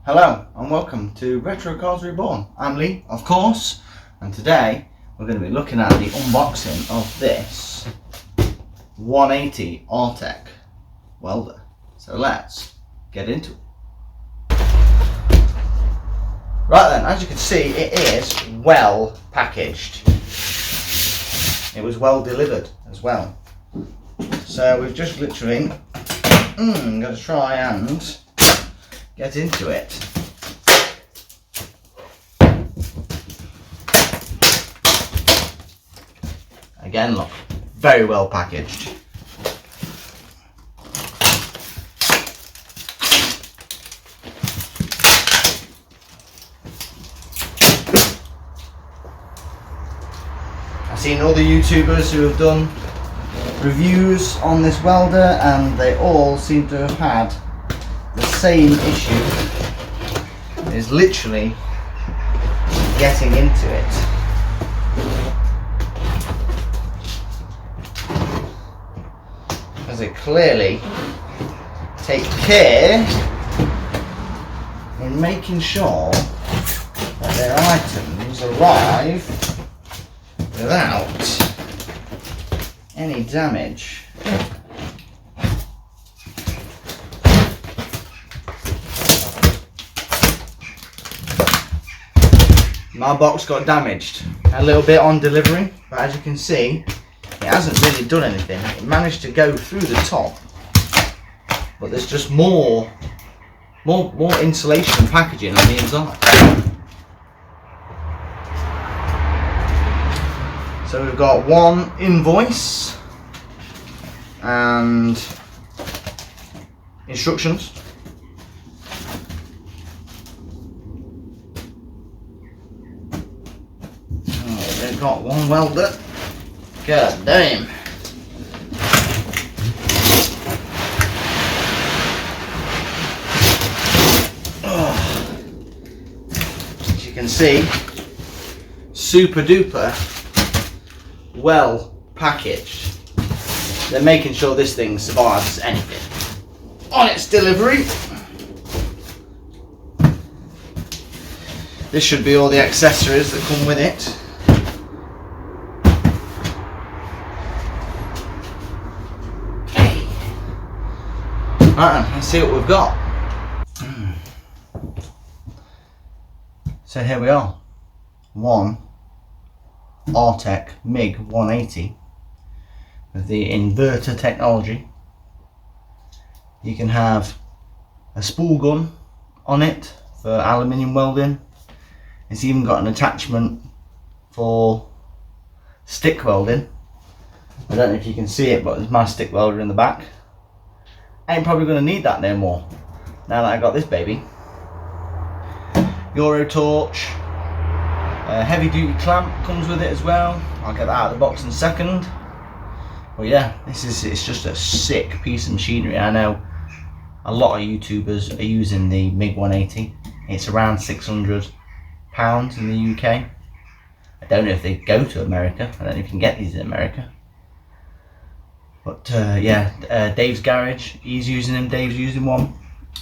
Hello and welcome to Retro Cars Reborn. I'm Lee, of course, and today we're going to be looking at the unboxing of this 180 RTech welder. So let's get into it. Right then, as you can see, it is well packaged. It was well delivered as well. So we've just literally got to try and get into it. Again, look, very well packaged. I've seen other YouTubers who have done reviews on this welder and they all seem to have had the same issue, is literally getting into it. As they clearly take care in making sure that their items arrive without any damage. My box got damaged a little bit on delivery, but as you can see, it hasn't really done anything. It managed to go through the top, but there's just more insulation and packaging on the inside. So we've got one invoice and instructions. They've got one welder. God damn. As you can see, super duper well packaged. They're making sure this thing survives anything on its delivery. This should be all the accessories that come with it. Right, let's see what we've got. So here we are. One RTech MiG 180 with the inverter technology. You can have a spool gun on it for aluminium welding. It's even got an attachment for stick welding. I don't know if you can see it, but there's my stick welder in the back. I ain't probably going to need that no more now that I got this baby. Euro torch, heavy duty clamp comes with it as well. I'll get that out of the box in a second. But yeah, it's just a sick piece of machinery. I know a lot of YouTubers are using the MiG 180. It's around £600 in the UK. I don't know if they go to America. I don't know if you can get these in America. But yeah, Dave's garage, he's using them, Dave's using one.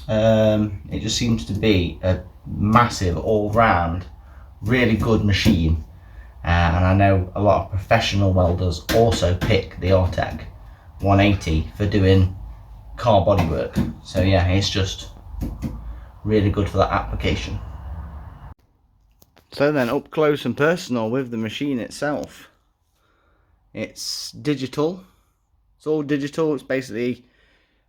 It just seems to be a massive, all-round, really good machine. And I know a lot of professional welders also pick the RTech 180 for doing car bodywork. So yeah, it's just really good for that application. So then, up close and personal with the machine itself. It's digital. It's all digital. It's basically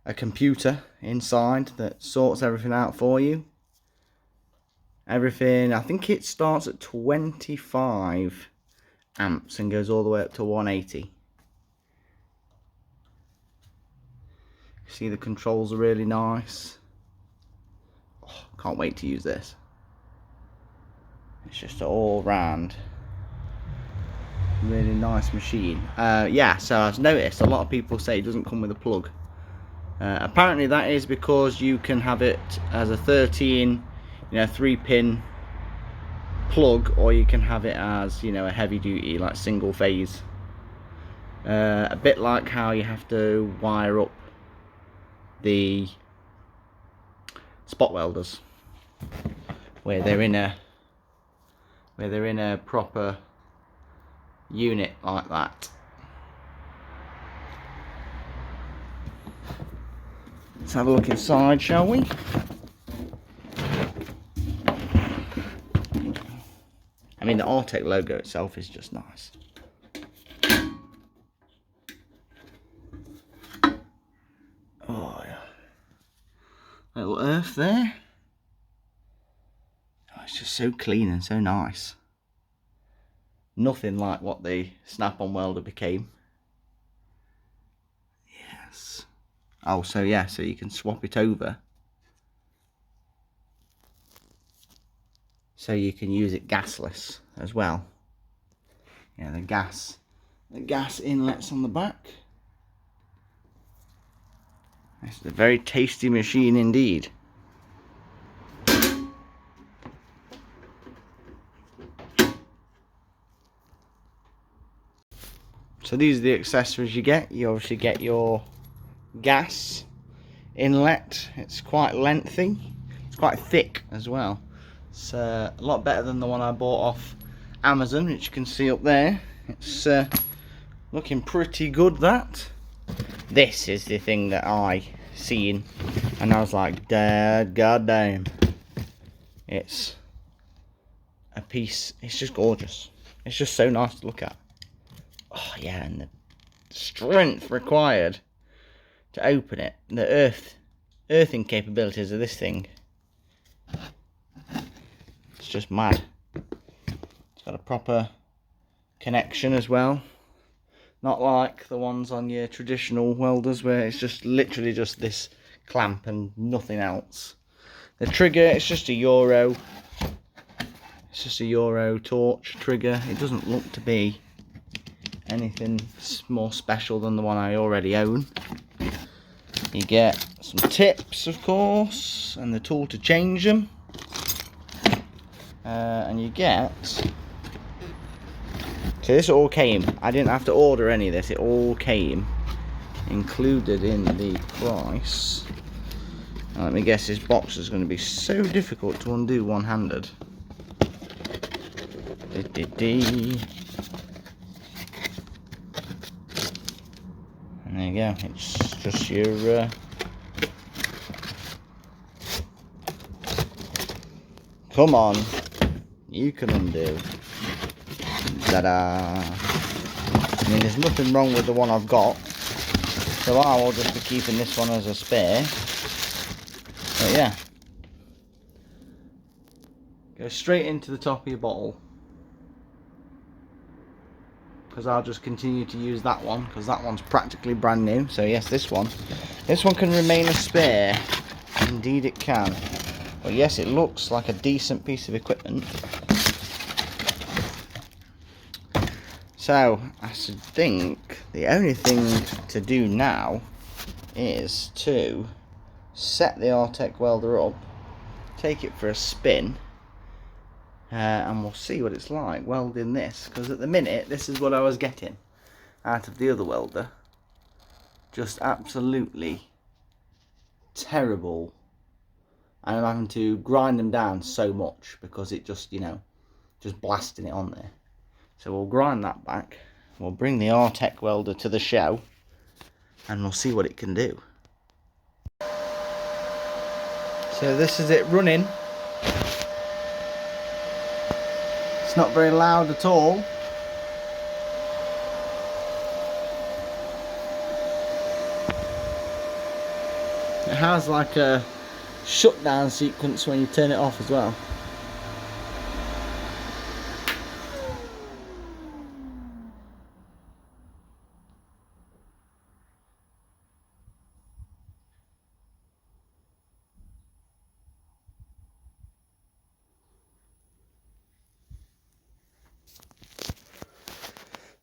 a computer inside that sorts everything out for you. Everything, I think it starts at 25 amps and goes all the way up to 180. See, the controls are really nice. Oh, can't wait to use this. It's just an all-round really nice machine. Yeah, so I've noticed a lot of people say it doesn't come with a plug. Apparently that is because you can have it as a 13, 3-pin plug, or you can have it as, a heavy duty, like single phase. A bit like how you have to wire up the spot welders. where they're in a proper unit like that. Let's have a look inside, shall we? I mean, the RTech logo itself is just nice. Oh yeah, little earth there. Oh, it's just so clean and so nice. Nothing like what the snap-on welder became. Yes. Oh, so yeah, so you can swap it over. So you can use it gasless as well. Yeah, the gas inlets on the back. It's a very tasty machine indeed. So these are the accessories you get. You obviously get your gas inlet. It's quite lengthy. It's quite thick as well. It's a lot better than the one I bought off Amazon, which you can see up there. It's looking pretty good, that. This is the thing that I seen and I was like, god damn. It's a piece, it's just gorgeous. It's just so nice to look at. Oh yeah, and the strength required to open it. The earthing capabilities of this thing. It's just mad. It's got a proper connection as well. Not like the ones on your traditional welders where it's just literally just this clamp and nothing else. The trigger, it's just a Euro. It's just a Euro torch trigger. It doesn't look to be anything more special than the one I already own. You get some tips, of course, and the tool to change them. And you get... So this all came, I didn't have to order any of this, it all came included in the price. Now, let me guess, this box is going to be so difficult to undo one-handed. And there you go, it's just your come on, you can undo. Ta-da! I mean, there's nothing wrong with the one I've got, so I will just be keeping this one as a spare. But yeah, go straight into the top of your bottle, because I'll just continue to use that one, because that one's practically brand new. So yes, this one can remain a spare. Indeed it can. But yes, it looks like a decent piece of equipment. So I should think the only thing to do now is to set the RTech welder up, take it for a spin, and we'll see what it's like welding this, because at the minute this is what I was getting out of the other welder. Just absolutely terrible, and I'm having to grind them down so much because it just, you know, just blasting it on there. So we'll grind that back, we'll bring the RTech welder to the show, and we'll see what it can do. So this is it running. It's not very loud at all. It has like a shutdown sequence when you turn it off as well.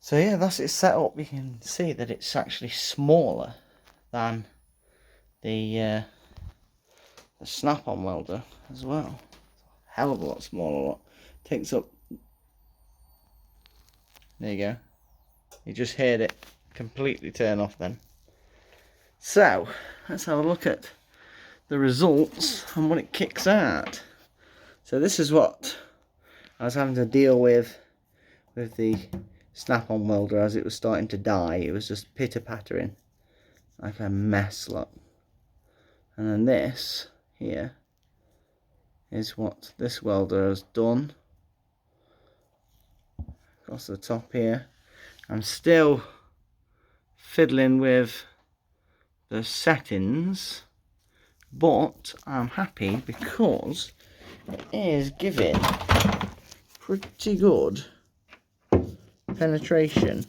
So yeah, that's it set up. You can see that it's actually smaller than the snap-on welder as well. Hell of a lot smaller. Takes up. There you go. You just heard it completely turn off then. So let's have a look at the results and what it kicks out. So this is what I was having to deal with the snap-on welder as it was starting to die. It was just pitter-pattering like a mess, look. And then this here is what this welder has done across the top here. I'm still fiddling with the settings, but I'm happy because it is giving pretty good penetration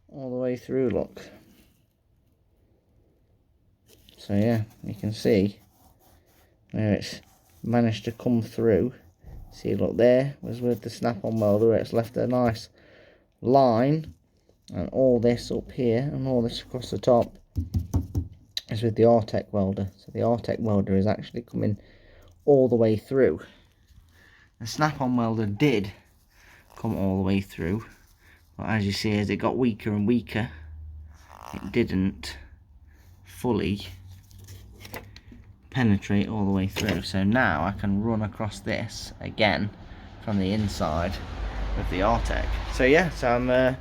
all the way through, look. So yeah, you can see where it's managed to come through. See, look, there was with the snap-on welder, it's left a nice line, and all this up here and all this across the top is with the RTech welder. So the RTech welder is actually coming all the way through. The snap-on welder did come all the way through, but as you see, as it got weaker and weaker, it didn't fully penetrate all the way through. So now I can run across this again from the inside with the RTech. So yeah, so I'm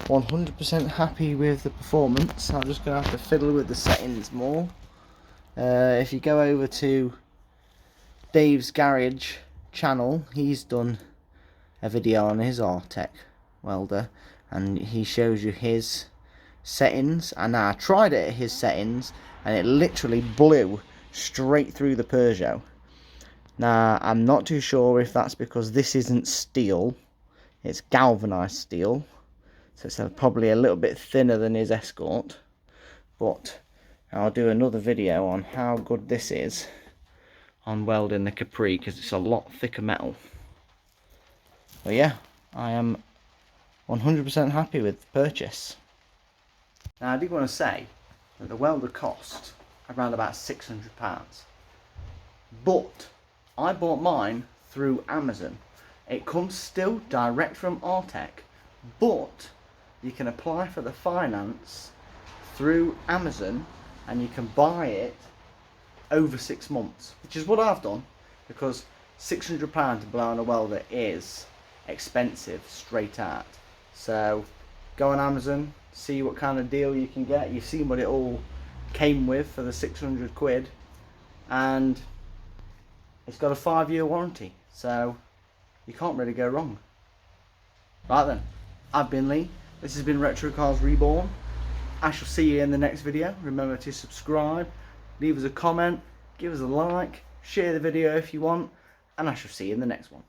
100% happy with the performance. I'm just going to have to fiddle with the settings more. If you go over to Dave's Garage channel, he's done a video on his RTech welder and he shows you his settings, and I tried it at his settings and it literally blew straight through the Peugeot. Now I'm not too sure if that's because this isn't steel, it's galvanized steel, so it's probably a little bit thinner than his Escort, but I'll do another video on how good this is on welding the Capri because it's a lot thicker metal. But yeah, I am 100% happy with the purchase. Now I do want to say that the welder cost around about £600, but I bought mine through Amazon. It comes still direct from RTech, but you can apply for the finance through Amazon and you can buy it over 6 months, which is what I've done, because £600 to blow on a welder is expensive straight out. So go on Amazon, see what kind of deal you can get. You've seen what it all came with for the 600 quid, and it's got a 5-year warranty, so you can't really go wrong. Right then, I've been Lee, this has been Retro Cars Reborn. I shall see you in the next video. Remember to subscribe, leave us a comment, give us a like, share the video if you want, and I shall see you in the next one.